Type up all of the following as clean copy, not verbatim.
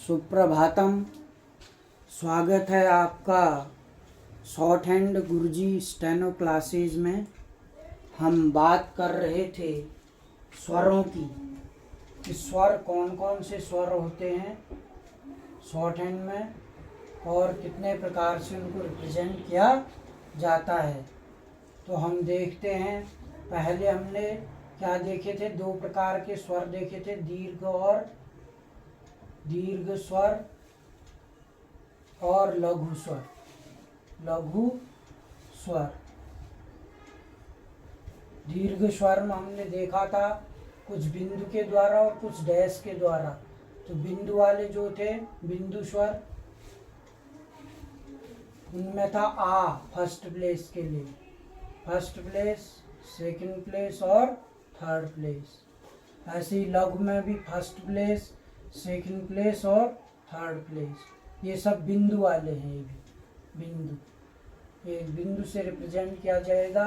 सुप्रभातम। स्वागत है आपका शॉर्ट हैंड गुरुजी स्टेनो क्लासेज में। हम बात कर रहे थे स्वरों की कि स्वर कौन कौन से स्वर होते हैं शॉर्ट हैंड में और कितने प्रकार से उनको रिप्रेजेंट किया जाता है। तो हम देखते हैं, पहले हमने क्या देखे थे, दो प्रकार के स्वर देखे थे, दीर्घ स्वर और लघु स्वर। दीर्घ स्वर में हमने देखा था कुछ बिंदु के द्वारा और कुछ डैश के द्वारा। तो बिंदु वाले जो थे बिंदु स्वर, उनमें था आ फर्स्ट प्लेस के लिए, फर्स्ट प्लेस, सेकंड प्लेस और थर्ड प्लेस। ऐसे ही लघु में भी फर्स्ट प्लेस, सेकंड प्लेस और थर्ड प्लेस। ये सब बिंदु वाले हैं। ये भी बिंदु, एक बिंदु से रिप्रेजेंट किया जाएगा।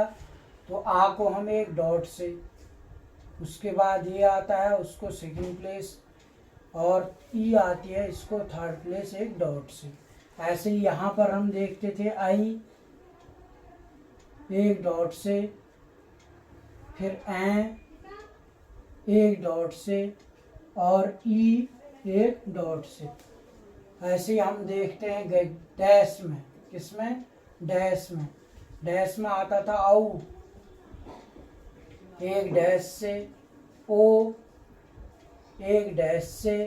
तो आ को हम एक डॉट से, उसके बाद ये आता है उसको सेकंड प्लेस, और ई आती है इसको थर्ड प्लेस एक डॉट से। ऐसे ही यहाँ पर हम देखते थे आई एक डॉट से, फिर ए एक डॉट से और ई एक डॉट से। ऐसे ही हम देखते हैं डैश में, किसमें, डैश में आता था औ एक डैश से, ओ एक डैश से,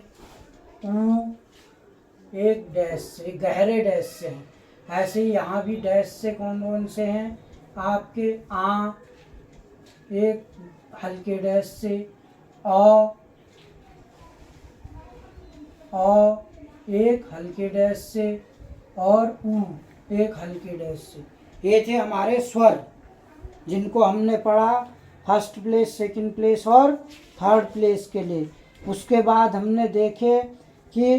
ऊ एक डैश से, गहरे डैश से हैं। ऐसे ही यहाँ भी डैश से कौन कौन से हैं आपके, आ एक हल्के डैश से, औ एक हल्के डैश से और ऊ एक हल्के डैश से। ये थे हमारे स्वर जिनको हमने पढ़ा फर्स्ट प्लेस, सेकंड प्लेस और थर्ड प्लेस के लिए। उसके बाद हमने देखे कि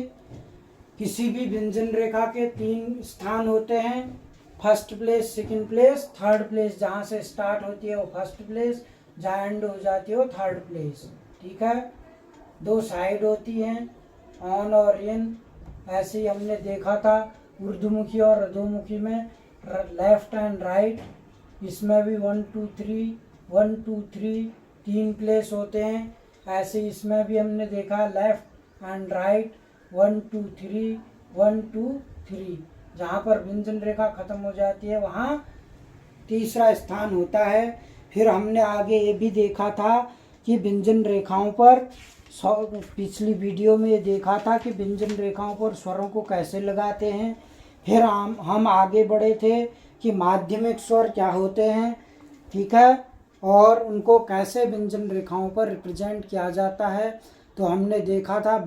किसी भी व्यंजन रेखा के 3 स्थान होते हैं, first place, second place, third place. जहाँ से स्टार्ट होती है वो फर्स्ट प्लेस, जहाँ एंड हो जाती है वो थर्ड प्लेस। ठीक है, 2 साइड होती हैं, ऑन और इन। ऐसे ही हमने देखा था ऊर्ध्वमुखी और अधोमुखी में लेफ्ट एंड राइट, इसमें भी 1 2 3 1 2 3 3 प्लेस होते हैं। ऐसे इसमें भी हमने देखा लेफ्ट एंड राइट 1 2 3 1 2 3। जहाँ पर व्यंजन रेखा खत्म हो जाती है वहाँ तीसरा स्थान होता है। फिर हमने आगे ये भी देखा था कि व्यंजन रेखाओं पर, पिछली वीडियो में ये देखा था कि व्यंजन रेखाओं पर स्वरों को कैसे लगाते हैं। फिर हम आगे बढ़े थे कि माध्यमिक स्वर क्या होते हैं, ठीक है, और उनको कैसे व्यंजन रेखाओं पर रिप्रेजेंट किया जाता है। तो हमने देखा था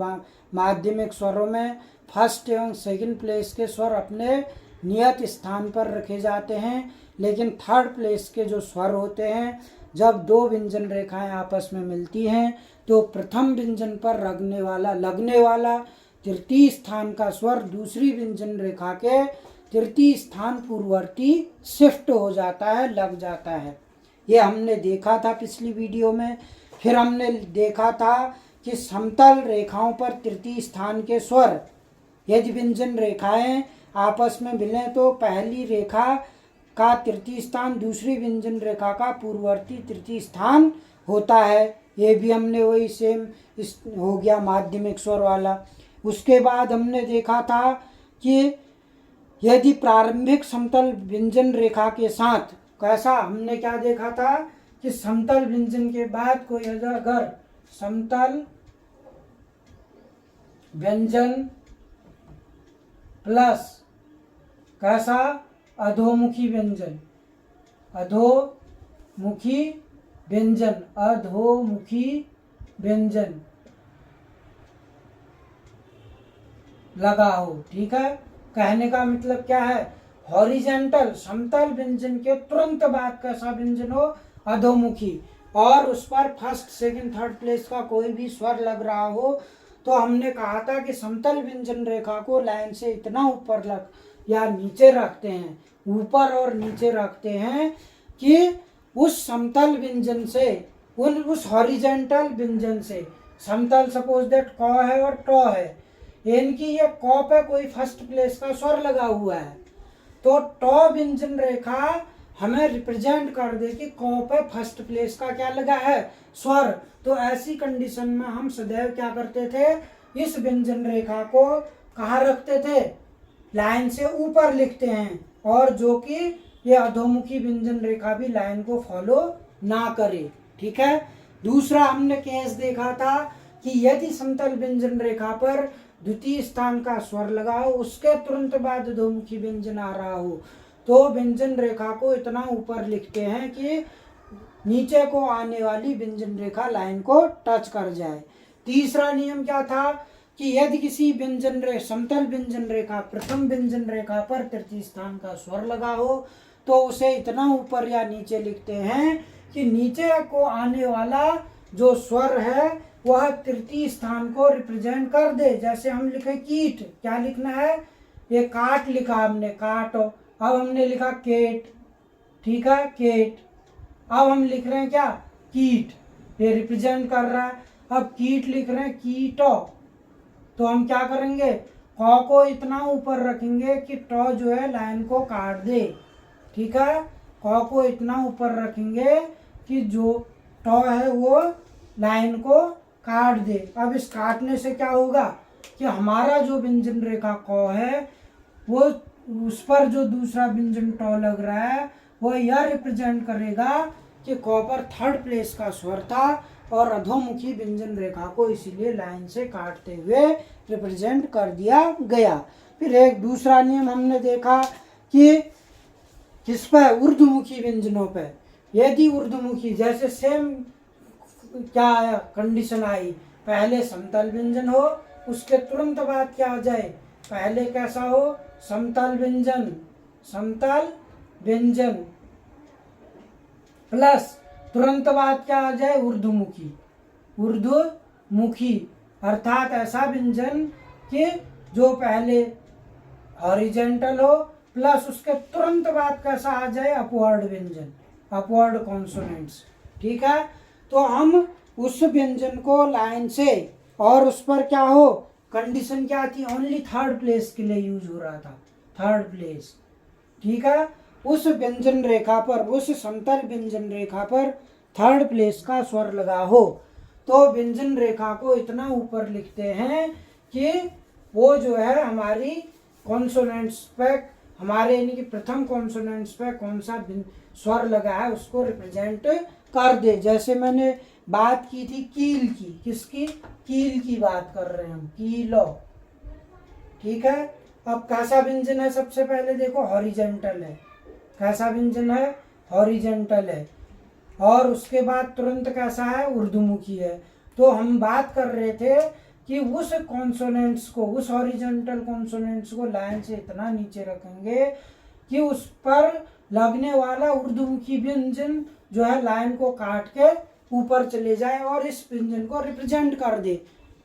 माध्यमिक स्वरों में फर्स्ट एवं सेकंड प्लेस के स्वर अपने नियत स्थान पर रखे जाते हैं, लेकिन थर्ड प्लेस के जो स्वर होते हैं, जब 2 व्यंजन रेखाएं आपस में मिलती हैं तो प्रथम व्यंजन पर लगने वाला तृतीय स्थान का स्वर दूसरी व्यंजन रेखा के तृतीय स्थान पूर्ववर्ती शिफ्ट हो जाता है, लग जाता है। ये हमने देखा था पिछली वीडियो में। फिर हमने देखा था कि समतल रेखाओं पर तृतीय स्थान के स्वर, यदि व्यंजन रेखाएं आपस में मिलें तो पहली रेखा का तृतीय स्थान दूसरी व्यंजन रेखा का पूर्ववर्ती तृतीय स्थान होता है। ये भी हमने वही सेम हो गया माध्यमिक स्वर वाला। उसके बाद हमने देखा था कि यदि प्रारंभिक समतल व्यंजन रेखा के साथ, कैसा, हमने क्या देखा था कि समतल व्यंजन के बाद कोई अगर समतल व्यंजन प्लस कैसा, अधोमुखी व्यंजन लगा हो। ठीक है, कहने का मतलब क्या है, हॉरिजेंटल समतल व्यंजन के तुरंत बाद कैसा व्यंजन हो, अधोमुखी, और उस पर फर्स्ट सेकंड थर्ड प्लेस का कोई भी स्वर लग रहा हो। तो हमने कहा था कि समतल व्यंजन रेखा को लाइन से इतना ऊपर या नीचे रखते हैं, ऊपर और नीचे रखते हैं कि उस समतल व्यंजन से, उस हॉरिजेंटल व्यंजन से, समतल सपोज दैट क है और ट है, इनकी ये क पे कोई फर्स्ट प्लेस का स्वर लगा हुआ है, तो ट व्यंजन रेखा हमें रिप्रेजेंट कर दे कि क पे फर्स्ट प्लेस का क्या लगा है, स्वर। तो ऐसी कंडीशन में हम सदैव क्या करते थे, इस व्यंजन रेखा को कहाँ रखते थे, लाइन से ऊपर लिखते हैं, और जो कि ये अधोमुखी व्यंजन रेखा भी लाइन को फॉलो ना करे। ठीक है। दूसरा हमने केस देखा था कि यदि समतल व्यंजन रेखा पर द्वितीय स्थान का स्वर लगा हो, उसके तुरंत बाद अधोमुखी व्यंजन आ रहा हो, तो व्यंजन रेखा को इतना ऊपर लिखते हैं कि नीचे को आने वाली व्यंजन रेखा लाइन को टच कर जाए। तीसरा नियम क्या था कि यदि किसी व्यंजन समतल व्यंजन रेखा प्रथम व्यंजन रेखा पर तृतीय स्थान का स्वर लगा हो, तो उसे इतना ऊपर या नीचे लिखते हैं कि नीचे को आने वाला जो स्वर है वह तृतीय स्थान को रिप्रेजेंट कर दे। जैसे हम लिखे कीट, क्या लिखना है, ये काट लिखा हमने, काट। अब हमने लिखा केट, ठीक है, केट। अब हम लिख रहे हैं क्या, कीट, ये रिप्रेजेंट कर रहा है। अब कीट लिख रहे हैं, कीटो, तो हम क्या करेंगे, क को इतना ऊपर रखेंगे कि ट जो है लाइन को काट दे। ठीक है, क को इतना ऊपर रखेंगे कि जो ट है वो लाइन को काट दे। अब इस काटने से क्या होगा कि हमारा जो व्यंजन रेखा क है वो उस पर जो दूसरा व्यंजन ट लग रहा है वो यह रिप्रेजेंट करेगा कि क पर थर्ड प्लेस का स्वर था, और अधोमुखी व्यंजन रेखा को इसीलिए लाइन से काटते हुए रिप्रेजेंट कर दिया गया। फिर एक दूसरा नियम हमने देखा कि किस पर, ऊर्ध्वमुखी व्यंजनों पे। यदि ऊर्ध्वमुखी, जैसे सेम क्या कंडीशन आई, पहले समतल व्यंजन हो, उसके तुरंत बाद क्या आ जाए, पहले कैसा हो, समतल व्यंजन, समतल व्यंजन प्लस तुरंत बाद क्या आ जाए, ऊर्ध्वमुखी, ऊर्ध्वमुखी, अर्थात ऐसा व्यंजन कि जो पहले हॉरिजेंटल हो प्लस उसके तुरंत बाद कैसा आ जाए, अपवर्ड व्यंजन, अपवर्ड कॉन्सोनेंट्स। ठीक है, तो हम उस व्यंजन को लाइन से, और उस पर क्या हो, कंडीशन क्या थी, ओनली थर्ड प्लेस के लिए यूज हो रहा था, थर्ड प्लेस। ठीक है, उस व्यंजन रेखा पर, उस समतल व्यंजन रेखा पर थर्ड प्लेस का स्वर लगा हो, तो व्यंजन रेखा को इतना ऊपर लिखते हैं कि वो जो है हमारी कॉन्सोनेंट्स पे, हमारे यानी कि प्रथम कॉन्सोनेंट्स पे कौन सा स्वर लगा है उसको रिप्रेजेंट कर दे। जैसे मैंने बात की थी कील की, किसकी, कील की बात कर रहे हैं हम, कीलो। ठीक है, अब कैसा व्यंजन है, सबसे पहले देखो हॉरिजेंटल है, कैसा व्यंजन है, हॉरिजेंटल है, और उसके बाद तुरंत कैसा है, ऊर्ध्वमुखी है। तो हम बात कर रहे थे कि उस कॉन्सोनेंट्स को, उस हॉरिजेंटल कॉन्सोनेंट्स को लाइन से इतना नीचे रखेंगे कि उस पर लगने वाला ऊर्ध्वमुखी व्यंजन जो है लाइन को काट के ऊपर चले जाए और इस व्यंजन को रिप्रेजेंट कर दे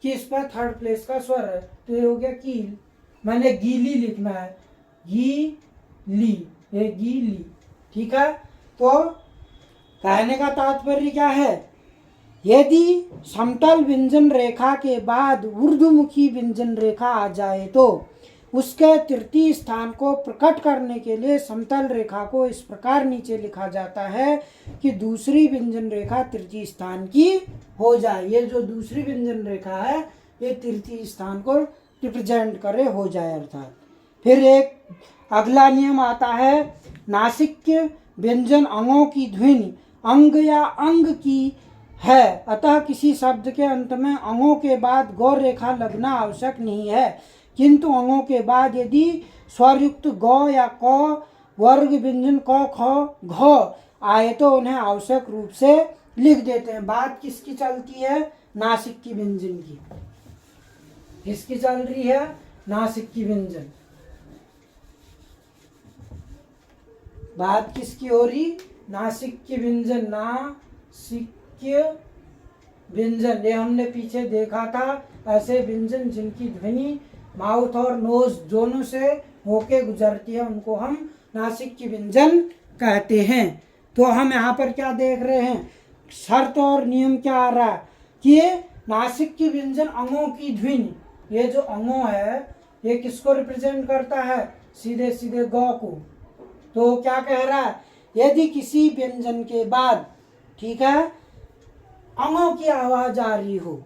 कि इस पर थर्ड प्लेस का स्वर है। तो ये हो गया कील, मैंने गीली लिखना है, गीली, ये गीली। ठीक है, तो कहने का तात्पर्य क्या है, यदि समतल व्यंजन रेखा के बाद ऊर्ध्वमुखी व्यंजन रेखा आ जाए तो उसके तृतीय स्थान को प्रकट करने के लिए समतल रेखा को इस प्रकार नीचे लिखा जाता है कि दूसरी व्यंजन रेखा तृतीय स्थान की हो जाए। ये जो दूसरी व्यंजन रेखा है ये तृतीय स्थान को रिप्रेजेंट करे, हो जाए अर्थात। फिर एक अगला नियम आता है, नासिक्य व्यंजन अंगों की ध्वनि अंग या अंग की है, अतः किसी शब्द के अंत में अंगों के बाद गौ रेखा लगना आवश्यक नहीं है, किंतु अंगों के बाद यदि स्वरयुक्त गौ या क वर्ग व्यंजन क ख घ आए तो उन्हें आवश्यक रूप से लिख देते हैं। बात किसकी चलती है, नासिक की व्यंजन की, किसकी चल रही है, नासिक की व्यंजन। बात किसकी हो रही, नासिक की व्यंजन, नासिक्य व्यंजन। ये हमने पीछे देखा था, ऐसे व्यंजन जिनकी ध्वनि माउथ और नोज दोनों से होके गुजरती है उनको हम नासिक की व्यंजन कहते हैं। तो हम यहाँ पर क्या देख रहे हैं, शर्त और नियम क्या आ रहा है कि नासिक की व्यंजन अंगों की ध्वनि, ये जो अंगो है ये किसको रिप्रेजेंट करता है? सीधे सीधे गौ को। तो क्या कह रहा है? यदि किसी व्यंजन के बाद, ठीक है, अंगों की आवाज आ रही हो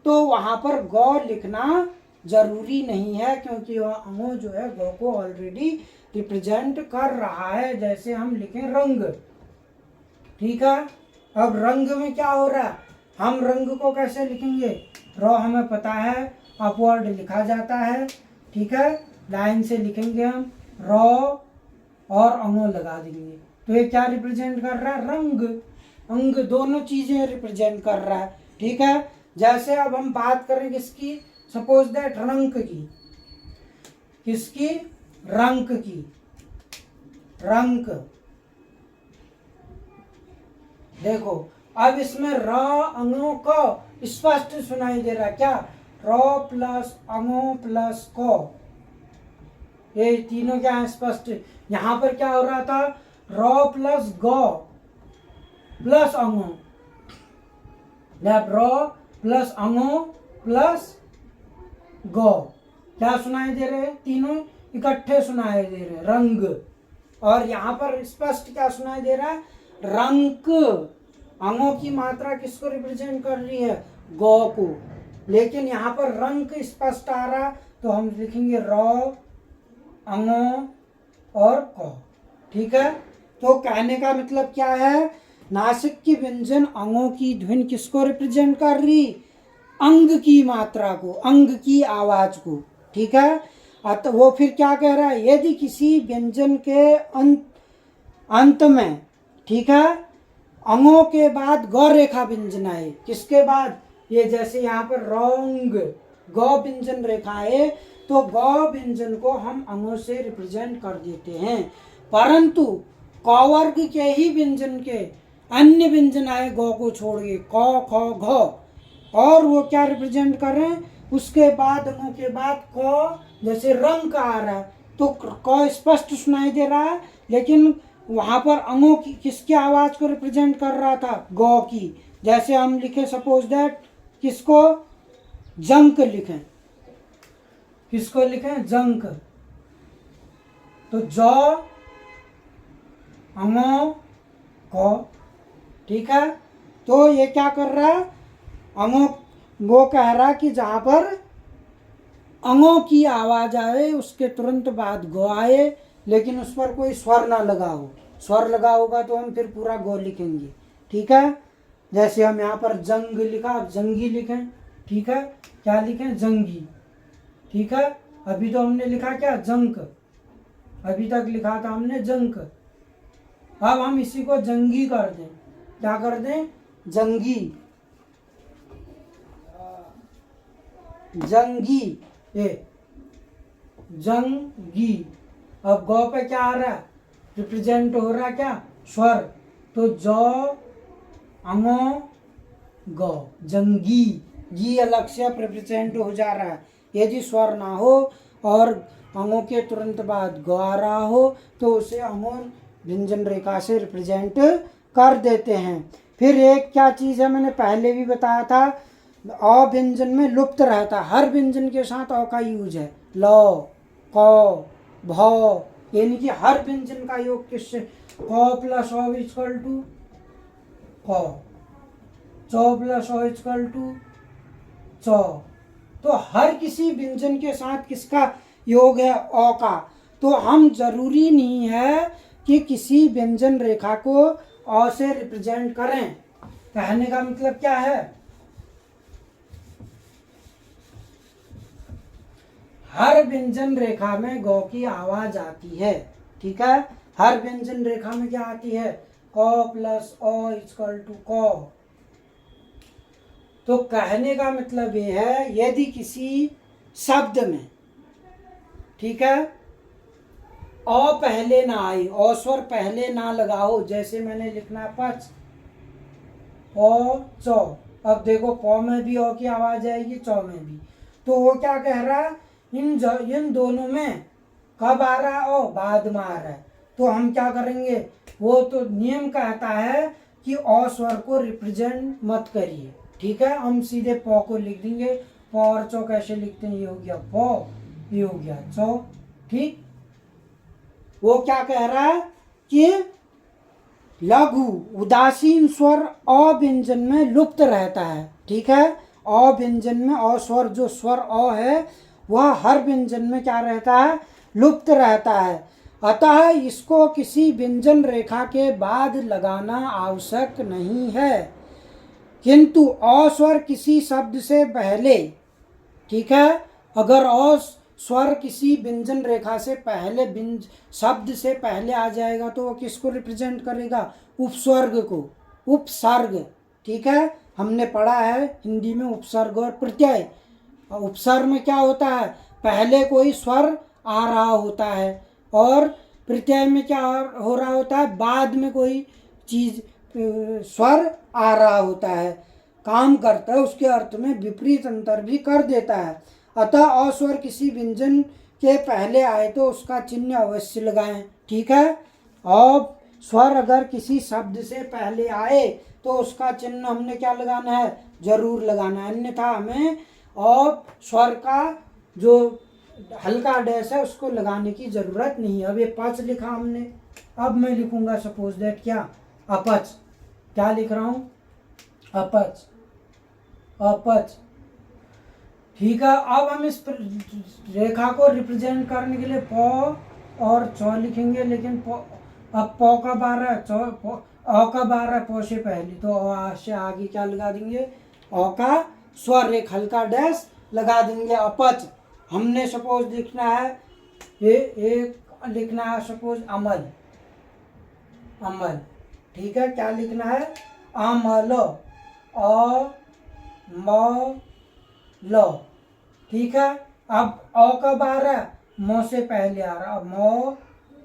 तो वहां पर गौ लिखना जरूरी नहीं है, क्योंकि वह अंगो जो है गौ को ऑलरेडी रिप्रेजेंट कर रहा है। जैसे हम लिखें रंग, ठीक है। अब रंग में क्या हो रहा है? हम रंग को कैसे लिखेंगे? रॉ हमें पता है अपवर्ड लिखा जाता है, ठीक है। लाइन से लिखेंगे हम रॉ और अंगो लगा देंगे। तो ये क्या रिप्रेजेंट कर रहा है? रंग, अंग, दोनों चीजें रिप्रेजेंट कर रहा है, ठीक है। जैसे अब हम बात करें किसकी? सपोज दैट रंक की। किसकी? रंक की। रंक, देखो अब इसमें र अंगों को स्पष्ट सुनाई दे रहा है। क्या? रॉ प्लस अंगो प्लस को, ये तीनों क्या है? स्पष्ट। यहां पर क्या हो रहा था? रॉ प्लस गौ प्लस अंगो, रॉ प्लस अंगो प्लस गौ, क्या सुनाई दे रहे हैं? तीनों इकट्ठे सुनाई दे रहे हैं, रंग। और यहाँ पर स्पष्ट क्या सुनाई दे रहा है? रंक। अंगों की मात्रा किसको रिप्रेजेंट कर रही है? गौ को। लेकिन यहाँ पर रंक स्पष्ट आ रहा, तो हम लिखेंगे रॉ अंगों और क, ठीक है। तो कहने का मतलब क्या है? नासिक की व्यंजन अंगों की ध्वनि किसको रिप्रेजेंट कर रही? अंग की मात्रा को, अंग की आवाज को, ठीक है। तो वो फिर क्या कह रहा है? यदि किसी व्यंजन के अंत में, ठीक है, अंगों के बाद गौ रेखा व्यंजन आए, किसके बाद? ये जैसे यहाँ पर रोंग गौ व्यंजन रेखा है, तो गौ व्यंजन को हम अंगों से रिप्रेजेंट कर देते हैं। परंतु क वर्ग के ही व्यंजन के अन्य व्यंजन आए गौ को छोड़ के, क ख घ, और वो क्या रिप्रेजेंट कर रहे हैं? उसके बाद अंगों के बाद क, जैसे रंग का आ रहा है तो क स्पष्ट सुनाई दे रहा है, लेकिन वहां पर अंगों की किसकी आवाज को रिप्रेजेंट कर रहा था? गौ की। जैसे हम लिखे सपोज दैट किसको? जंक लिखें। किसको लिखें? जंक। तो जौ अंगों को, ठीक है। तो ये क्या कर रहा है? अंगों, वो कह रहा कि जहां पर अंगों की आवाज आए उसके तुरंत बाद गो आए, लेकिन उस पर कोई स्वर ना लगा हो। स्वर लगा होगा तो हम फिर पूरा गो लिखेंगे, ठीक है। जैसे हम यहाँ पर जंग लिखा, अब जंगी लिखें, ठीक है। क्या लिखें? जंगी, ठीक है। अभी तो हमने लिखा क्या? जंक। अभी तक लिखा था हमने जंक। अब हम इसी को जंगी कर दें। क्या कर दें? जंगी। जंगी, ये जंगी। अब गौ पे क्या आ रहा है? रिप्रेजेंट हो रहा है क्या? स्वर। तो जौ अंगो गौ, जंगी। जी अलग से रिप्रेजेंट हो जा रहा है। यदि स्वर ना हो और अंगों के तुरंत बाद गौ आ रहा हो तो उसे अंगों व्यंजन रेखा से रिप्रेजेंट कर देते हैं। फिर एक क्या चीज है, मैंने पहले भी बताया था, अ व्यंजन में लुप्त रहता है। हर व्यंजन के साथ अ का यूज है। ल, क, भ, यानी कि हर व्यंजन का योग किससे? क प्लस अ इक्वल टू क, च प्लस अ इक्वल टू च। तो हर किसी व्यंजन के साथ किसका योग है? अ का। तो हम जरूरी नहीं है कि किसी व्यंजन रेखा को अ से रिप्रेजेंट करें। कहने का मतलब क्या है? हर व्यंजन रेखा में गौ की आवाज आती है, ठीक है। हर व्यंजन रेखा में क्या आती है? क प्लस अ इक्वल टू क। तो कहने का मतलब ये है, यदि किसी शब्द में, ठीक है, अ पहले ना आए, अ स्वर पहले ना लगा हो, जैसे मैंने लिखना है पच, प, च। अब देखो प में भी अ की आवाज आएगी, च में भी। तो वो क्या कह रहा है? इन दोनों में कब आ रहा है? अ बाद में आ रहा है। तो हम क्या करेंगे? वो तो नियम कहता है कि अ स्वर को रिप्रेजेंट मत करिए, ठीक है। हम सीधे प को लिख देंगे, प पौ और चौ कैसे लिखते हैं, ये हो गया पौ, ये हो गया चौ। ठीक, वो क्या कह रहा है कि लघु उदासीन स्वर अ व्यंजन में लुप्त रहता है। ठीक है, अ व्यंजन में अ स्वर, जो स्वर अ है वह हर व्यंजन में क्या रहता है, लुप्त रहता है। अतः इसको किसी व्यंजन रेखा के बाद लगाना आवश्यक नहीं है, किंतु अ स्वर किसी शब्द से पहले, ठीक है, अगर अ स्वर किसी व्यंजन रेखा से पहले शब्द से पहले आ जाएगा तो वो किसको रिप्रेजेंट करेगा, उपस्वर्ग को, उपसर्ग। ठीक है, हमने पढ़ा है हिंदी में उपसर्ग और प्रत्यय। उपसर्ग में क्या होता है, पहले कोई स्वर आ रहा होता है, और प्रत्यय में क्या हो रहा होता है, बाद में कोई चीज स्वर आ रहा होता है, काम करता है, उसके अर्थ में विपरीत अंतर भी कर देता है। अतः अस्वर किसी व्यंजन के पहले आए तो उसका चिन्ह अवश्य लगाएं। ठीक है, और स्वर अगर किसी शब्द से पहले आए तो उसका चिन्ह हमने क्या लगाना है, जरूर लगाना है, अन्यथा हमें और स्वर का जो हल्का डैश है उसको लगाने की जरूरत नहीं है। अब ये पच लिखा हमने, अब मैं लिखूंगा सपोज दैट क्या, अपच। क्या लिख रहा हूं, अपच, अपच। ठीक है, अब हम इस रेखा को रिप्रेजेंट करने के लिए पौ और चौ लिखेंगे, लेकिन अब पौ कब आ रहा है, अ कब आ रहा है, पौ से पहले, तो अ से आगे क्या लगा देंगे, अ का स्वर एक हल्का डैश लगा देंगे, अपच। हमने सपोज लिखना है, ये एक लिखना है सपोज अमल, अमल। ठीक है, क्या लिखना है, अमल, अ म ल। ठीक है, अब अ कब आ रहा है, म से पहले आ रहा, अब म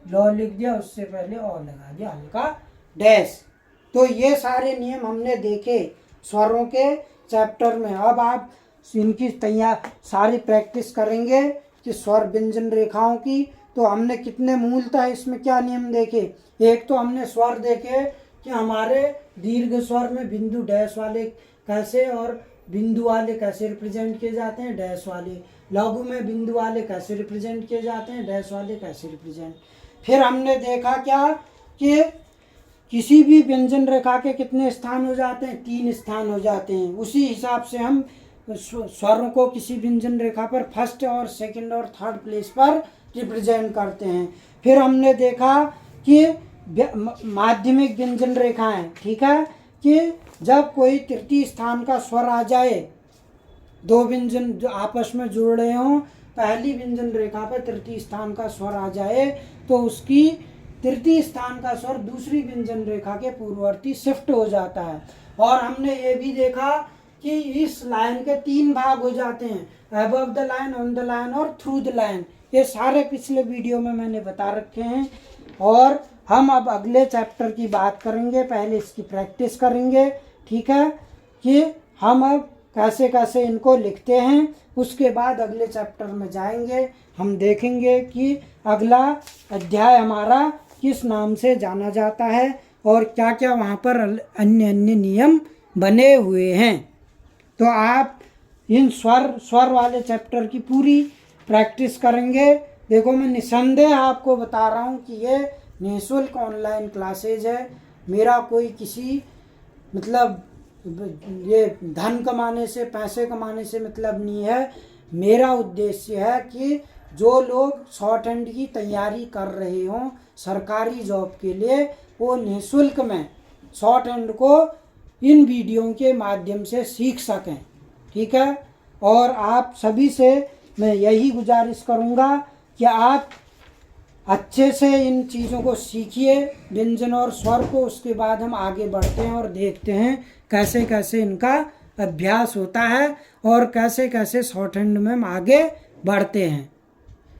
ल लिख दिया, उससे पहले अ लगा दिया हल्का डैश। तो ये सारे नियम हमने देखे स्वरों के चैप्टर में। अब आप इनकी सारी प्रैक्टिस करेंगे कि स्वर व्यंजन रेखाओं की। तो हमने कितने मूलतः इसमें क्या नियम देखे, एक तो हमने स्वर देखे कि हमारे दीर्घ स्वर में बिंदु डैश वाले कैसे और बिंदु वाले कैसे रिप्रेजेंट किए जाते हैं, डैश वाले। लघु में बिंदु वाले कैसे रिप्रेजेंट किए जाते हैं, डैश वाले कैसे रिप्रेजेंट। फिर हमने देखा क्या कि किसी भी व्यंजन रेखा के कितने स्थान हो जाते हैं, 3 स्थान हो जाते हैं। उसी हिसाब से हम स्वरों को किसी व्यंजन रेखा पर फर्स्ट और सेकंड और थर्ड प्लेस पर रिप्रेजेंट करते हैं। फिर हमने देखा कि माध्यमिक व्यंजन रेखाएं, ठीक है, कि जब कोई तृतीय स्थान का स्वर आ जाए, दो व्यंजन जो आपस में जुड़ रहे हों, पहली व्यंजन रेखा पर तृतीय स्थान का स्वर आ जाए तो उसकी तृतीय स्थान का स्वर दूसरी व्यंजन रेखा के पूर्ववर्ती शिफ्ट हो जाता है। और हमने ये भी देखा कि इस लाइन के 3 भाग हो जाते हैं, above the line, on the line और थ्रू द लाइन। ये सारे पिछले वीडियो में मैंने बता रखे हैं। और हम अब अगले चैप्टर की बात करेंगे, पहले इसकी प्रैक्टिस करेंगे। ठीक है, कि हम अब कैसे कैसे इनको लिखते हैं, उसके बाद अगले चैप्टर में जाएंगे। हम देखेंगे कि अगला अध्याय हमारा किस नाम से जाना जाता है और क्या क्या वहाँ पर अन्य अन्य नियम बने हुए हैं। तो आप इन स्वर वाले चैप्टर की पूरी प्रैक्टिस करेंगे। देखो, मैं निसंदेह आपको बता रहा हूँ कि ये निःशुल्क ऑनलाइन क्लासेज है। मेरा कोई किसी मतलब ये धन कमाने से, पैसे कमाने से मतलब नहीं है। मेरा उद्देश्य है कि जो लोग शॉर्ट हैंड की तैयारी कर रहे हों सरकारी जॉब के लिए, वो निःशुल्क में शॉर्ट हैंड को इन वीडियो के माध्यम से सीख सकें। ठीक है, और आप सभी से मैं यही गुजारिश करूँगा कि आप अच्छे से इन चीज़ों को सीखिए, व्यंजन और स्वर को। उसके बाद हम आगे बढ़ते हैं और देखते हैं कैसे कैसे इनका अभ्यास होता है और कैसे कैसे शॉर्ट हैंड में हम आगे बढ़ते हैं।